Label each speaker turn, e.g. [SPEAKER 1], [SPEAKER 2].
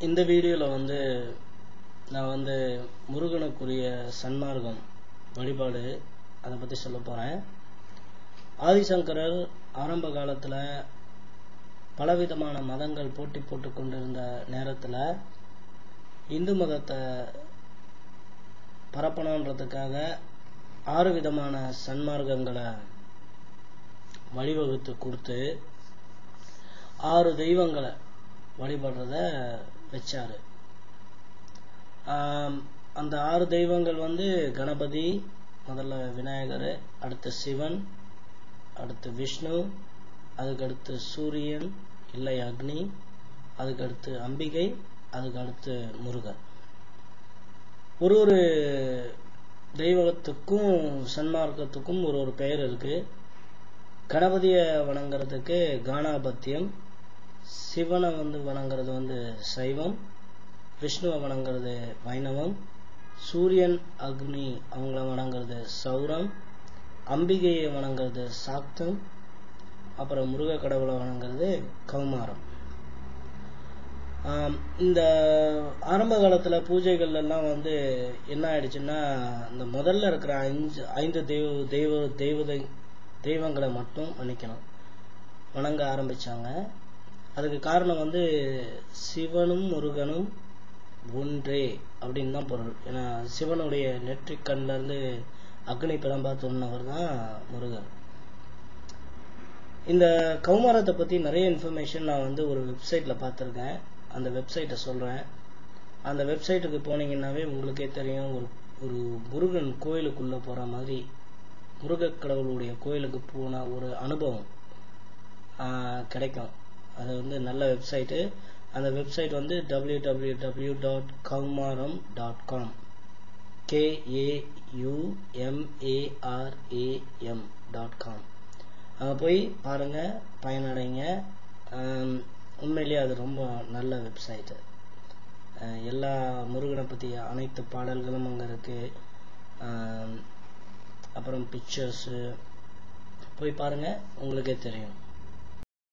[SPEAKER 1] இந்த வீடியோவில் நான் முருகனுக்குரிய சன்மார்க்கம் வழிபாடு அதை பற்றி சொல்ல போகிறேன். ஆதிசங்கரர் ஆரம்ப காலத்தில் பலவிதமான மதங்கள் போட்டி போட்டு கொண்டிருந்த நேரத்தில் இந்து மதத்தை பரப்பணுன்றதுக்காக 6 விதமான சன்மார்க்கங்களை வழிவகுத்து கொடுத்து 6 தெய்வங்களை வழிபடுறத வச்சாரு. அந்த 6 தெய்வங்கள் கணபதி, முதல்ல விநாயகர், அடுத்து சிவன், அடுத்து விஷ்ணு, அதுக்கடுத்து சூரியன் இல்லை அக்னி, அதுக்கடுத்து அம்பிகை, அதுக்கடுத்து முருகர். ஒரு தெய்வத்துக்கும் சன்மார்க்கத்துக்கும் ஒரு பெயர் இருக்கு. கணபதியை வணங்குறதுக்கு கானாபத்தியம், சிவனை வணங்குறது சைவம், விஷ்ணுவை வணங்குறது வைணவம், சூரியன் அக்னி அவங்கள வணங்குறது சௌரம், அம்பிகையை வணங்குறது சாக்தம், அப்புறம் முருக கடவுளை வணங்குறது கௌமாரம். இந்த ஆரம்ப காலத்தில் பூஜைகள் எல்லாம் என்ன ஆயிடுச்சுன்னா, இந்த முதல்ல இருக்கிற 5 தெய்வங்களை மட்டும் வணங்க ஆரம்பிச்சாங்க. அதுக்கு காரணம் சிவனும் முருகனும் ஒன்றே அப்படின்னு தான் பொருள். ஏன்னா சிவனுடைய நெற்றிக் கண்ல இருந்து அக்னி பிளம்பா தோன்றினவர் தான் முருகர். இந்த கௌமாரத்தை பற்றி நிறைய இன்ஃபர்மேஷன் நான் ஒரு வெப்சைட்டில் பார்த்துருக்கேன். அந்த வெப்சைட்டை சொல்கிறேன். அந்த வெப்சைட்டுக்கு போனீங்கன்னாவே உங்களுக்கே தெரியும். ஒரு முருகன் கோயிலுக்குள்ளே போகிற மாதிரி, முருக கடவுளுடைய கோயிலுக்கு போன ஒரு அனுபவம் கிடைக்கும். அது நல்ல வெப்சைட்டு. அந்த வெப்சைட் www.kaumaram.com KAUMARAM.com. அங்கே போய் பாருங்க, பயனடைங்க. உண்மையிலேயே அது ரொம்ப நல்ல வெப்சைட்டு. எல்லா முருகனை பற்றி அனைத்து பாடல்களும் அங்கே இருக்கு. அப்புறம் பிக்சர்ஸு போய் பாருங்க, உங்களுக்கே தெரியும்.